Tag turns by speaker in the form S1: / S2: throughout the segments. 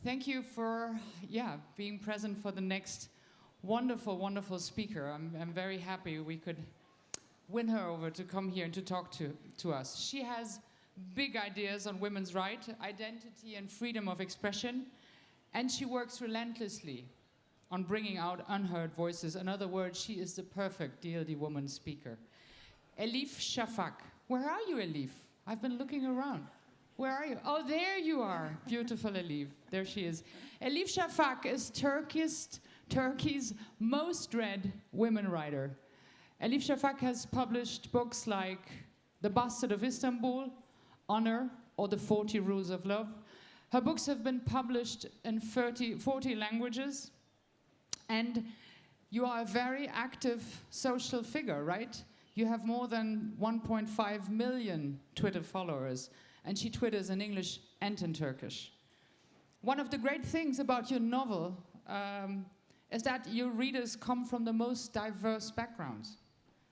S1: Thank you for being present for the next wonderful, wonderful speaker. I'm very happy we could win her over to come here and to talk to us. She has big ideas on women's rights, identity and freedom of expression, and she works relentlessly on bringing out unheard voices. In other words, she is the perfect DLDwoman speaker. Elif Shafak. Where are you, Elif? I've been looking around. Where are you? Oh, there you are. Beautiful Elif. There she is. Elif Shafak is Turkey's most read women writer. Elif Shafak has published books like The Bastard of Istanbul, Honor, or The 40 Rules of Love. Her books have been published in 40 languages. And you are a very active social figure, right? You have more than 1.5 million Twitter followers. And she twitters in English and in Turkish. One of the great things about your novel is that your readers come from the most diverse backgrounds.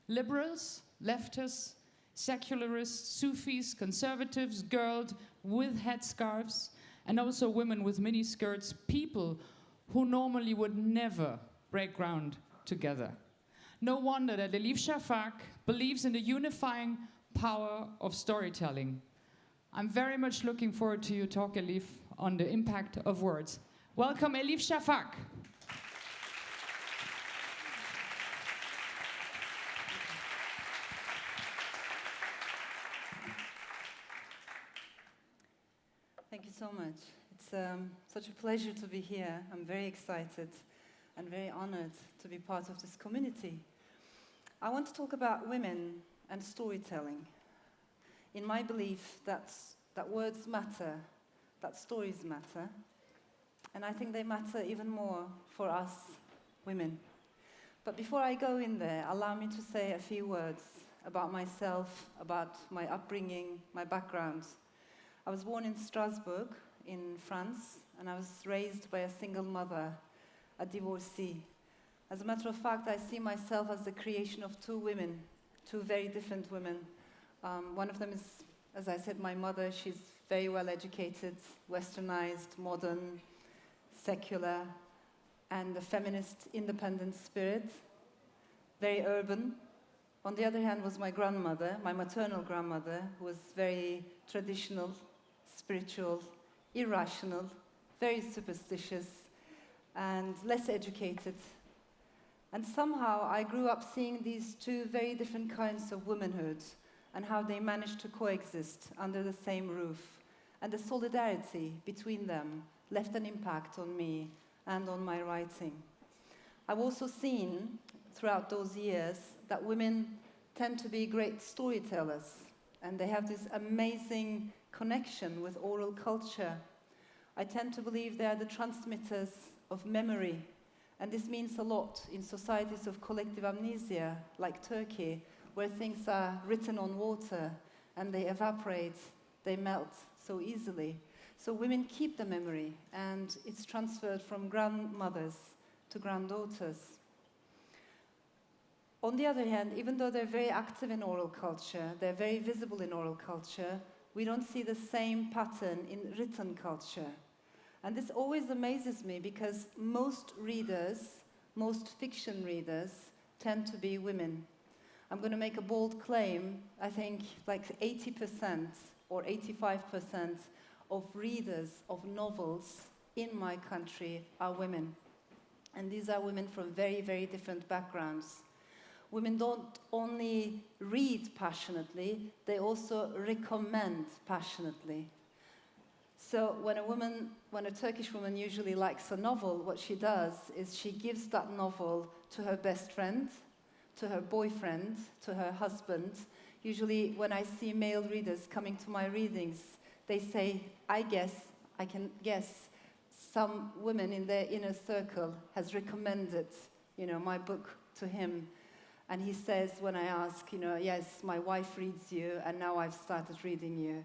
S1: Liberals, leftists, secularists, Sufis, conservatives, girls with headscarves, and also women with miniskirts, people who normally would never break ground together. No wonder that Elif Shafak believes in the unifying power of storytelling. I'm very much looking forward to your talk, Elif, on the impact of words. Welcome, Elif Shafak.
S2: Thank you so much. It's such a pleasure to be here. I'm very excited and very honored to be part of this community. I want to talk about women and storytelling. In my belief that words matter, that stories matter, and I think they matter even more for us women. But before I go in there, allow me to say a few words about myself, about my upbringing, my background. I was born in Strasbourg, in France, and I was raised by a single mother, a divorcee. As a matter of fact, I see myself as the creation of two women, two very different women. One of them is, as I said, my mother. She's very well educated, westernized, modern, secular, and a feminist, independent spirit, very urban. On the other hand was my grandmother, my maternal grandmother, who was very traditional, spiritual, irrational, very superstitious, and less educated. And somehow I grew up seeing these two very different kinds of womanhood and how they managed to coexist under the same roof. And the solidarity between them left an impact on me and on my writing. I've also seen throughout those years that women tend to be great storytellers, and they have this amazing connection with oral culture. I tend to believe they are the transmitters of memory, and this means a lot in societies of collective amnesia, like Turkey, where things are written on water and they evaporate, they melt so easily. So women keep the memory, and it's transferred from grandmothers to granddaughters. On the other hand, even though they're very active in oral culture, they're very visible in oral culture, we don't see the same pattern in written culture. And this always amazes me because most readers, most fiction readers, tend to be women. I'm going to make a bold claim. I think like 80% or 85% of readers of novels in my country are women. And these are women from very, very different backgrounds. Women don't only read passionately, they also recommend passionately. So when a Turkish woman usually likes a novel, what she does is she gives that novel to her best friend, to her boyfriend, to her husband. Usually when I see male readers coming to my readings, they say, I can guess, some woman in their inner circle has recommended, my book to him. And he says, when I ask, yes, my wife reads you, and now I've started reading you.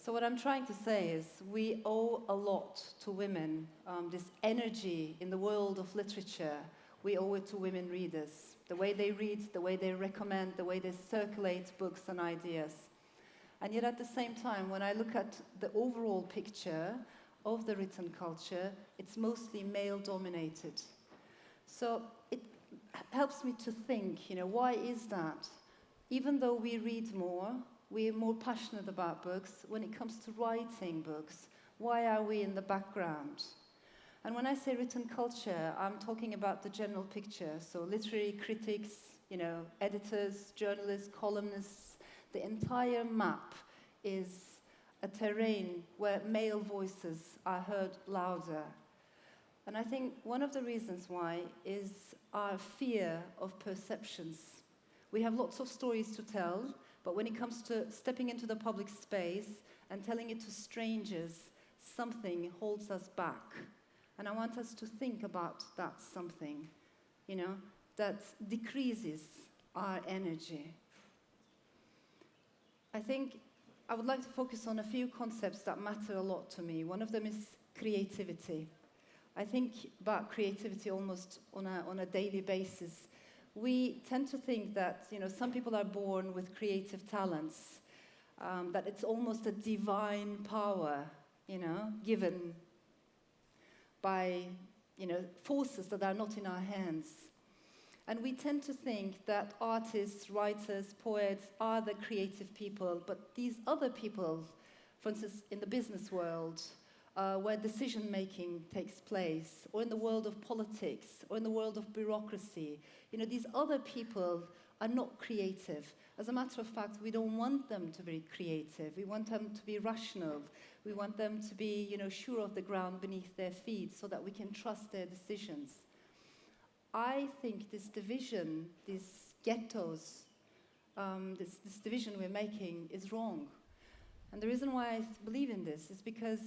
S2: So what I'm trying to say is we owe a lot to women. This energy in the world of literature, we owe it to women readers. The way they read, the way they recommend, the way they circulate books and ideas. And yet at the same time, when I look at the overall picture, of the written culture, it's mostly male-dominated. So it helps me to think, why is that? Even though we read more, we're more passionate about books. When it comes to writing books, why are we in the background? And when I say written culture, I'm talking about the general picture. So literary critics, editors, journalists, columnists, the entire map is a terrain where male voices are heard louder. And I think one of the reasons why is our fear of perceptions. We have lots of stories to tell, but when it comes to stepping into the public space and telling it to strangers, something holds us back. And I want us to think about that something, that decreases our energy. I think I would like to focus on a few concepts that matter a lot to me. One of them is creativity. I think about creativity almost on a daily basis. We tend to think that, some people are born with creative talents, that it's almost a divine power, given by, forces that are not in our hands. And we tend to think that artists, writers, poets are the creative people, but these other people, for instance, in the business world, where decision-making takes place, or in the world of politics, or in the world of bureaucracy, these other people are not creative. As a matter of fact, we don't want them to be creative. We want them to be rational. We want them to be, sure of the ground beneath their feet so that we can trust their decisions. I think this division, these ghettos, this division we're making is wrong. And the reason why I believe in this is because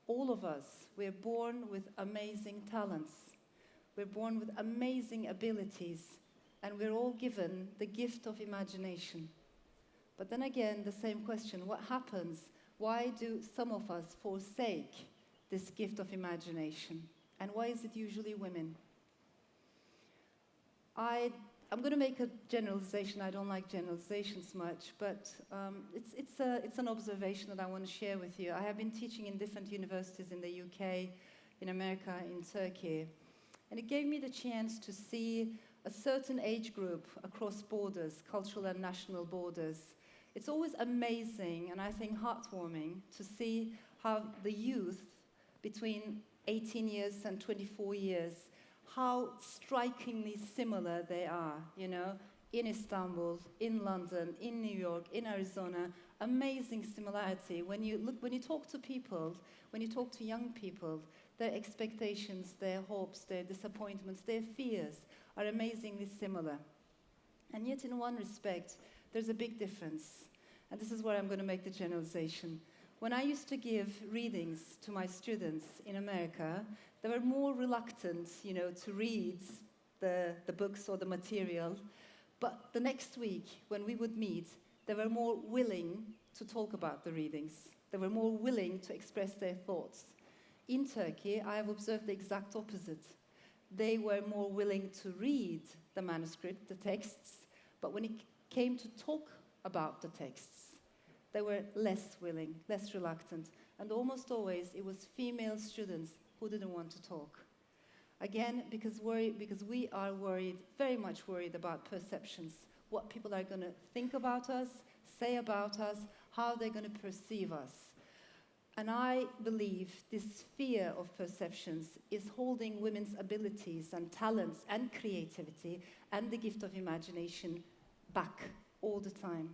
S2: all of us, we're born with amazing talents. We're born with amazing abilities, and we're all given the gift of imagination. But then again, the same question, what happens? Why do some of us forsake this gift of imagination? And why is it usually women? I'm going to make a generalization. I don't like generalizations much, but it's an observation that I want to share with you. I have been teaching in different universities in the UK, in America, in Turkey, and it gave me the chance to see a certain age group across borders, cultural and national borders. It's always amazing, and I think heartwarming, to see how the youth between 18 years and 24 years, how strikingly similar they are, in Istanbul, in London, in New York, in Arizona. Amazing similarity. When you talk to people, when you talk to young people, their expectations, their hopes, their disappointments, their fears are amazingly similar. And yet, in one respect, there's a big difference. And this is where I'm going to make the generalization. When I used to give readings to my students in America, they were more reluctant, to read the books or the material. But the next week, when we would meet, they were more willing to talk about the readings. They were more willing to express their thoughts. In Turkey, I have observed the exact opposite. They were more willing to read the manuscript, the texts, but when it came to talk about the texts, they were less willing, less reluctant, and almost always it was female students who didn't want to talk. Again, because we are worried, very much worried about perceptions, what people are going to think about us, say about us, how they're going to perceive us. And I believe this fear of perceptions is holding women's abilities and talents and creativity and the gift of imagination back all the time.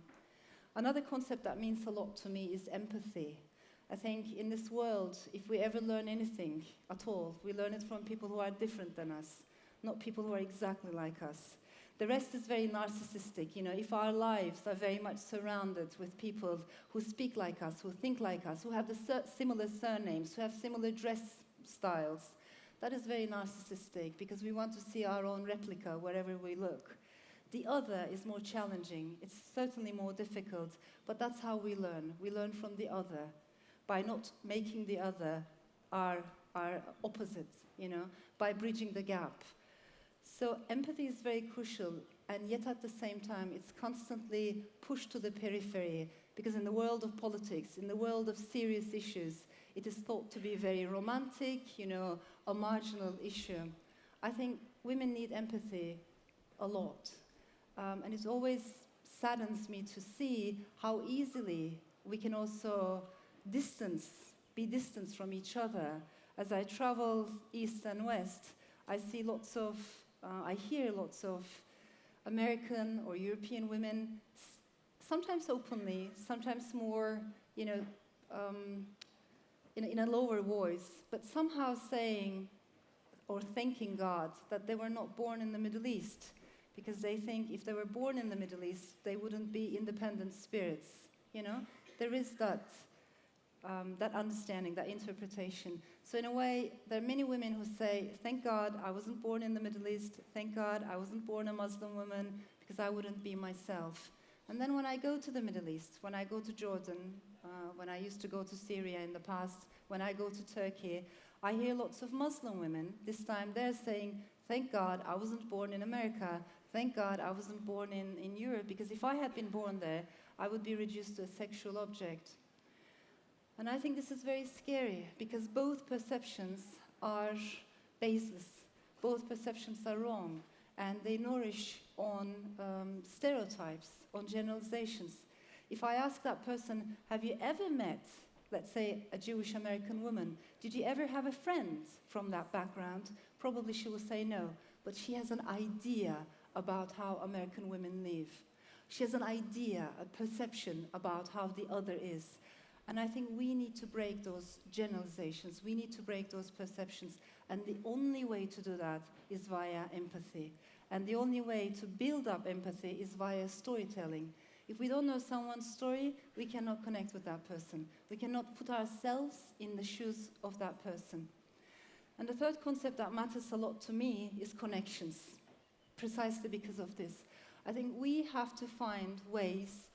S2: Another concept that means a lot to me is empathy. I think in this world, if we ever learn anything at all, we learn it from people who are different than us, not people who are exactly like us. The rest is very narcissistic. If our lives are very much surrounded with people who speak like us, who think like us, who have similar surnames, who have similar dress styles, that is very narcissistic because we want to see our own replica wherever we look. The other is more challenging. It's certainly more difficult, but that's how we learn. We learn from the other by not making the other our opposite, by bridging the gap. So empathy is very crucial, and yet at the same time, it's constantly pushed to the periphery, because in the world of politics, in the world of serious issues, it is thought to be very romantic, you know, a marginal issue. I think women need empathy a lot. And it always saddens me to see how easily we can also be distanced from each other. As I travel east and west, I hear lots of American or European women, sometimes openly, sometimes more, you know, in a lower voice, but somehow saying or thanking God that they were not born in the Middle East, because they think if they were born in the Middle East, they wouldn't be independent spirits, you know? There is that understanding, that interpretation. So in a way, there are many women who say, thank God I wasn't born in the Middle East, thank God I wasn't born a Muslim woman, because I wouldn't be myself. And then when I go to the Middle East, when I go to Jordan, when I used to go to Syria in the past, when I go to Turkey, I hear lots of Muslim women. This time they're saying, thank God I wasn't born in America, thank God I wasn't born in Europe, because if I had been born there, I would be reduced to a sexual object. And I think this is very scary, because both perceptions are baseless. Both perceptions are wrong, and they nourish on stereotypes, on generalizations. If I ask that person, have you ever met, let's say, a Jewish American woman? Did you ever have a friend from that background? Probably she will say no, but she has an idea about how American women live. She has an idea, a perception about how the other is. And I think we need to break those generalizations. We need to break those perceptions. And the only way to do that is via empathy. And the only way to build up empathy is via storytelling. If we don't know someone's story, we cannot connect with that person. We cannot put ourselves in the shoes of that person. And the third concept that matters a lot to me is connections, precisely because of this. I think we have to find ways,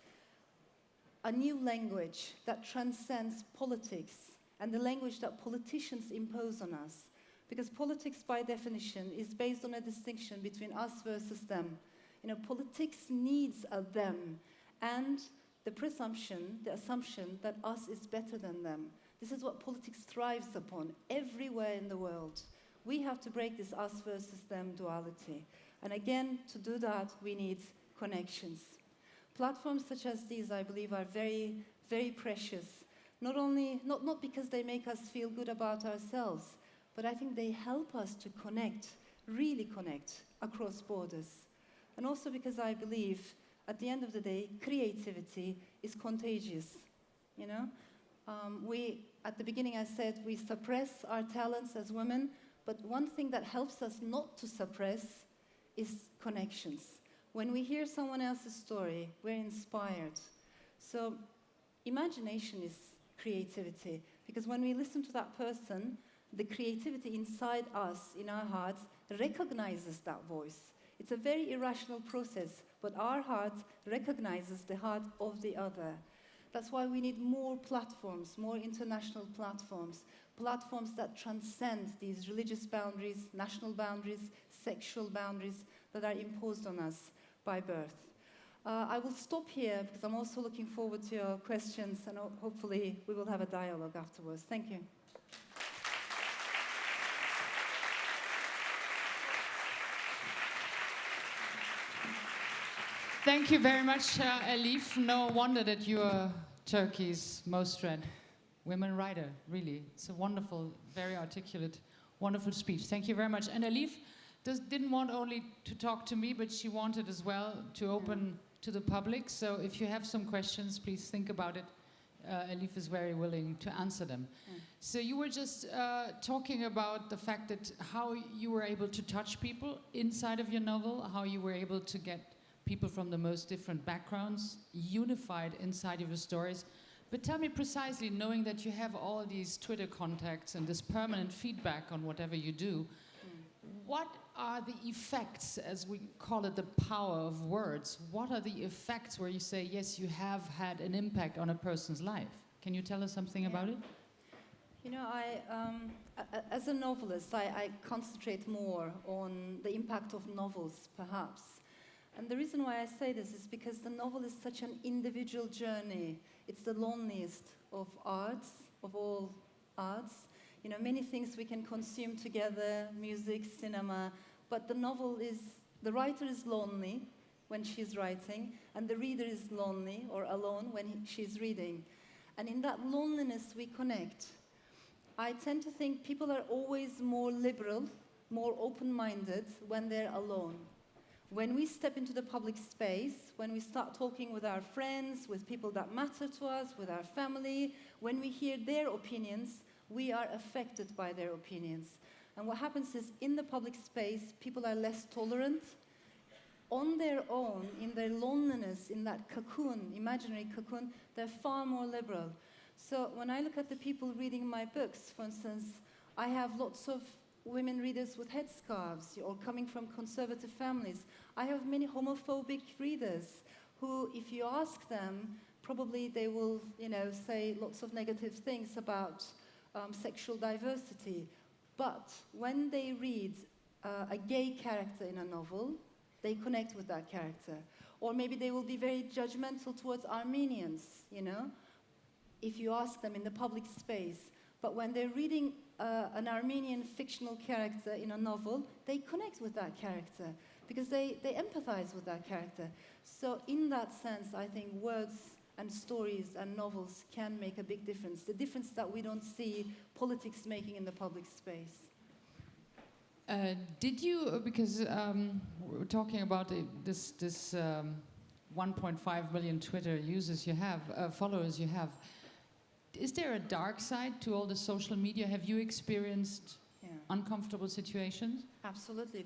S2: a new language that transcends politics and the language that politicians impose on us. Because politics, by definition, is based on a distinction between us versus them. You know, politics needs a them and the assumption that us is better than them. This is what politics thrives upon everywhere in the world. We have to break this us versus them duality. And again, to do that, we need connections. Platforms such as these, I believe, are very, very precious. Not because they make us feel good about ourselves, but I think they help us to connect, really connect across borders. And also because I believe, at the end of the day, creativity is contagious. You know, at the beginning I said we suppress our talents as women, but one thing that helps us not to suppress is connections. When we hear someone else's story, we're inspired. So imagination is creativity, because when we listen to that person, the creativity inside us, in our hearts, recognizes that voice. It's a very irrational process, but our heart recognizes the heart of the other. That's why we need more platforms, more international platforms, platforms that transcend these religious boundaries, national boundaries, sexual boundaries that are imposed on us by birth. I will stop here because I'm also looking forward to your questions, and hopefully we will have a dialogue afterwards. Thank you.
S1: Thank you very much, Elif. No wonder that you are Turkey's most read women writer, really. It's a wonderful, very articulate, wonderful speech. Thank you very much. And Elif didn't want only to talk to me, but she wanted as well to open to the public. So if you have some questions, please think about it. Elif is very willing to answer them. So you were just talking about the fact that how you were able to touch people inside of your novel, how you were able to get people from the most different backgrounds unified inside of your stories. But tell me precisely, knowing that you have all these Twitter contacts and this permanent feedback on whatever you do, what are the effects, as we call it, the power of words? What are the effects where you say, yes, you have had an impact on a person's life? Can you tell us something about it?
S2: You know, as a novelist, I concentrate more on the impact of novels, perhaps. And the reason why I say this is because the novel is such an individual journey. It's the loneliest of arts, of all arts. You know, many things we can consume together, music, cinema, but the writer is lonely when she's writing, and the reader is lonely or alone when she's reading. And in that loneliness, we connect. I tend to think people are always more liberal, more open-minded when they're alone. When we step into the public space, when we start talking with our friends, with people that matter to us, with our family, when we hear their opinions, we are affected by their opinions. And what happens is, in the public space, people are less tolerant. On their own, in their loneliness, in that cocoon, imaginary cocoon, they're far more liberal. So when I look at the people reading my books, for instance, I have lots of women readers with headscarves or coming from conservative families. I have many homophobic readers who, if you ask them, probably they will, say lots of negative things about sexual diversity. But when they read a gay character in a novel, they connect with that character. Or maybe they will be very judgmental towards Armenians, if you ask them in the public space. But when they're reading an Armenian fictional character in a novel, they connect with that character because they empathize with that character. So in that sense, I think words and stories and novels can make a big difference. The difference that we don't see politics making in the public space.
S1: Did you, because we're talking about this 1.5 million Twitter users you have, followers you have, is there a dark side to all the social media? Have you experienced uncomfortable situations?
S2: Absolutely.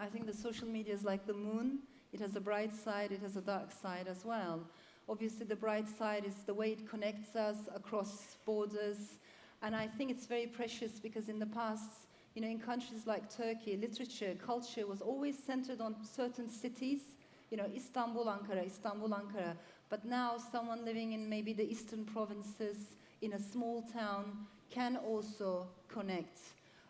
S2: I think the social media is like the moon. It has a bright side, it has a dark side as well. Obviously, the bright side is the way it connects us across borders. And I think it's very precious because in the past, in countries like Turkey, literature, culture was always centered on certain cities. Istanbul, Ankara. But now someone living in maybe the eastern provinces in a small town can also connect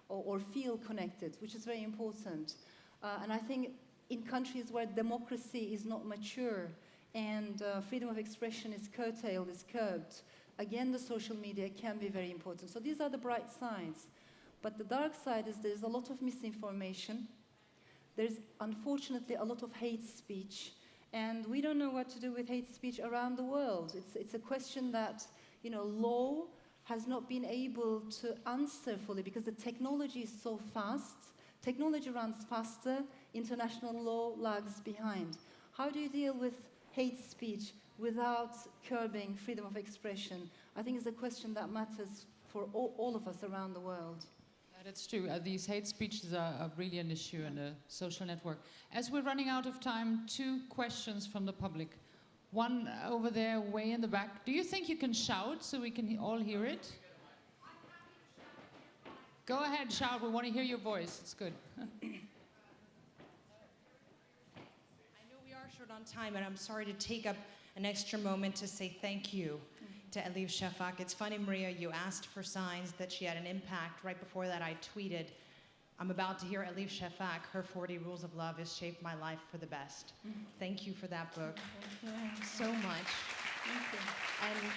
S2: or feel connected, which is very important. And I think in countries where democracy is not mature and freedom of expression is curtailed, is curbed, again, the social media can be very important. So these are the bright sides. But the dark side is there's a lot of misinformation. There's unfortunately a lot of hate speech. And we don't know what to do with hate speech around the world. It's a question that, law has not been able to answer fully because the technology is so fast. Technology runs faster, international law lags behind. How do you deal with hate speech without curbing freedom of expression? I think it's a question that matters for all of us around the world.
S1: That's true. These hate speeches are really an issue in the social network. As we're running out of time, 2 questions from the public. One over there, way in the back. Do you think you can shout so we can all hear it? Go ahead, shout. We want to hear your voice. It's good.
S3: I know we are short on time, and I'm sorry to take up an extra moment to say thank you to Elif Shafak. It's funny, Maria, you asked for signs that she had an impact. Right before that, I tweeted, I'm about to hear Elif Shafak, her 40 Rules of Love has shaped my life for the best. Thank you for that book so much.
S2: Thank you.
S3: And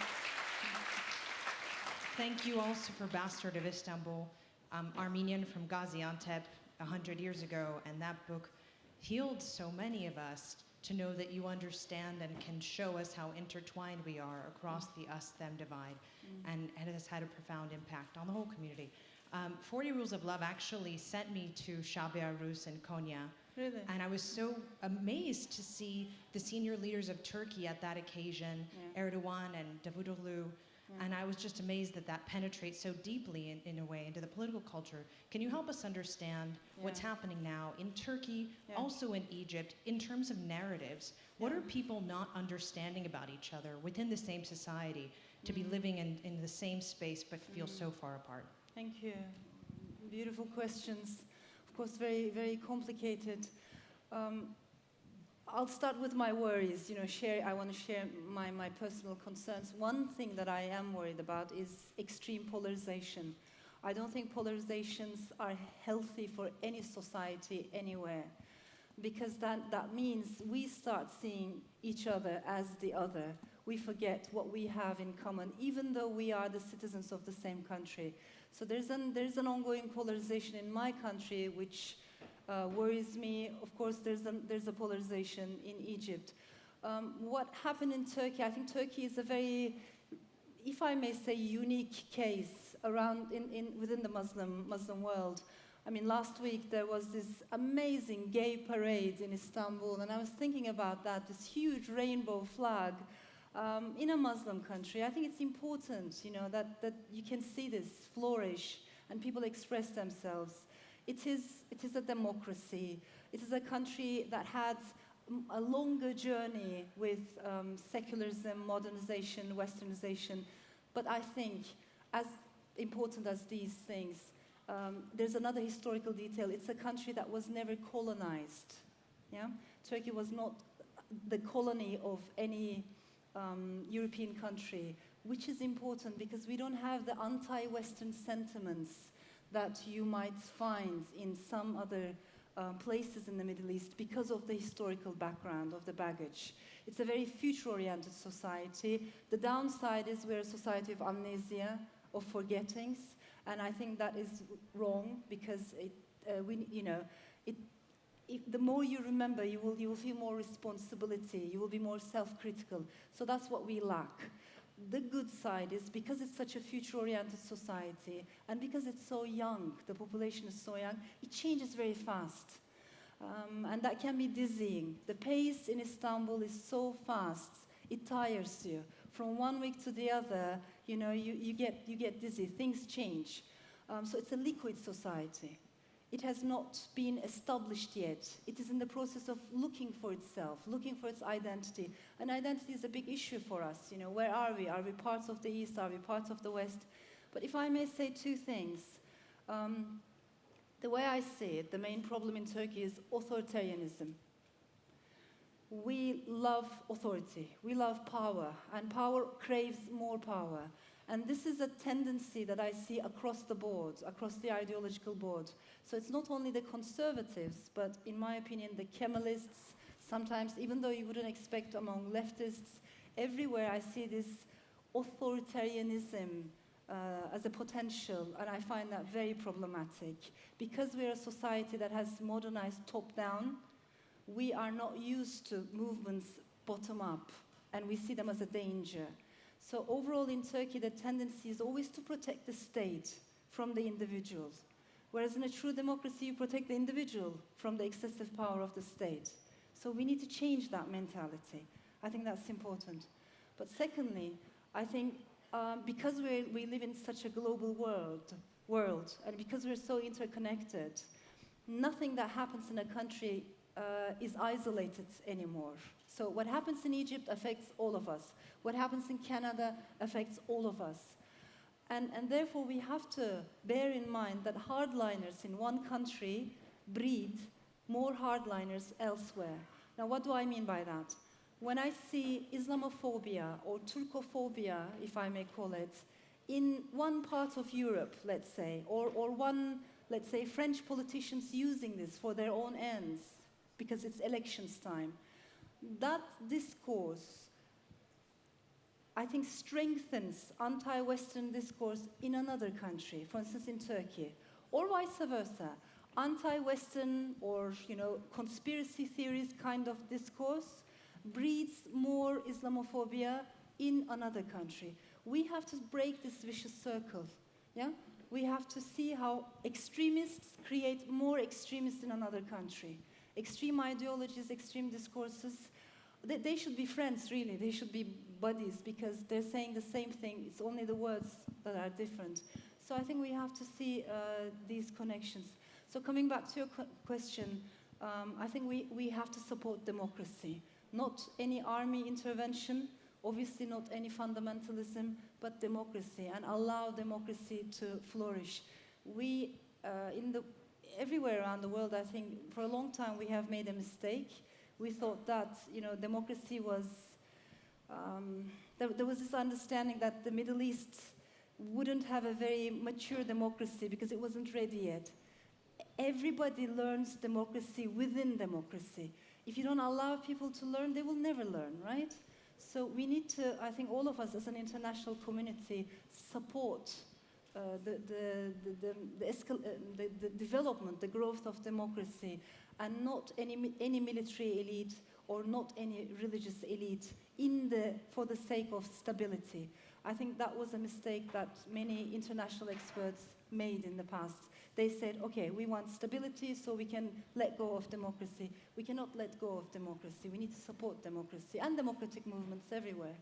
S3: thank you also for Bastard of Istanbul, Armenian from Gaziantep 100 years ago, and that book healed so many of us to know that you understand and can show us how intertwined we are across the us-them divide, and it has had a profound impact on the whole community. 40 Rules of Love actually sent me to Shabia Rus in Konya.
S2: Really?
S3: And I was so amazed to see the senior leaders of Turkey at that occasion, Erdogan and Davutoglu. And I was just amazed that that penetrates so deeply in a way into the political culture. Can you help us understand what's happening now in Turkey, also in Egypt, in terms of narratives? What are people not understanding about each other within the same society to be living in the same space but feel so far apart?
S2: Thank you. Beautiful questions. Of course, very, very complicated. I'll start with my worries. I want to share my personal concerns. One thing that I am worried about is extreme polarization. I don't think polarizations are healthy for any society anywhere, because that means we start seeing each other as the other. we forget what we have in common, even though we are the citizens of the same country. So there's an ongoing polarization in my country, which worries me. Of course, there's a polarization in Egypt. What happened in Turkey? I think Turkey is a very, if I may say, unique case around within the Muslim world. I mean, last week there was this amazing gay parade in Istanbul, and I was thinking about that, this huge rainbow flag in a Muslim country. I think it's important, you know, that you can see this flourish and people express themselves. It is a democracy. It is a country that had a longer journey with secularism, modernization, westernization. But I think, as important as these things, there's another historical detail. It's a country that was never colonized. Yeah? Turkey was not the colony of any European country, which is important because we don't have the anti-Western sentiments that you might find in some other places in the Middle East because of the historical background of the baggage. It's a very future-oriented society. The downside is we're a society of amnesia, of forgettings, and I think that is wrong because the more you remember, you will feel more responsibility. You will be more self-critical. So that's what we lack. The good side is because it's such a future-oriented society and because it's so young, the population is so young, it changes very fast. And that can be dizzying. The pace in Istanbul is so fast, it tires you. From one week to the other, you know, you get dizzy, things change. So it's a liquid society. It has not been established yet. It is in the process of looking for itself, looking for its identity. And identity is a big issue for us. You know, where are we? Are we parts of the East? Are we parts of the West? But if I may say two things, the way I see it, the main problem in Turkey is authoritarianism. We love authority. We love power. And power craves more power. And this is a tendency that I see across the board, across the ideological board. So it's not only the conservatives, but in my opinion, the Kemalists, sometimes, even though you wouldn't expect among leftists, everywhere I see this authoritarianism as a potential, and I find that very problematic. Because we're a society that has modernized top-down, we are not used to movements bottom-up, and we see them as a danger. So overall in Turkey, the tendency is always to protect the state from the individual. Whereas in a true democracy, you protect the individual from the excessive power of the state. So we need to change that mentality. I think that's important. But secondly, I think because we live in such a global world, and because we're so interconnected, nothing that happens in a country is isolated anymore. So what happens in Egypt affects all of us. What happens in Canada affects all of us. And therefore, we have to bear in mind that hardliners in one country breed more hardliners elsewhere. Now, what do I mean by that? When I see Islamophobia or Turkophobia, if I may call it, in one part of Europe, let's say, or let's say, French politicians using this for their own ends because it's elections time, that discourse, I think, strengthens anti-Western discourse in another country, for instance, in Turkey, or vice versa. Anti-Western or, you know, conspiracy theories kind of discourse breeds more Islamophobia in another country. We have to break this vicious circle. Yeah? We have to see how extremists create more extremists in another country. Extreme ideologies, extreme discourses, they should be friends, really. They should be buddies because they're saying the same thing. It's only the words that are different. So I think we have to see these connections. So coming back to your question, I think we have to support democracy. Not any army intervention, obviously not any fundamentalism, but democracy, and allow democracy to flourish. We, everywhere around the world, I think, for a long time we have made a mistake. We thought that, you know, democracy was, there was this understanding that the Middle East wouldn't have a very mature democracy because it wasn't ready yet. Everybody learns democracy within democracy. If you don't allow people to learn, they will never learn, right? So we need to, I think all of us as an international community, support the development, the growth of democracy, and not any military elite or not any religious elite for the sake of stability. I think that was a mistake that many international experts made in the past. They said, okay, we want stability so we can let go of democracy. We cannot let go of democracy. We need to support democracy and democratic movements everywhere.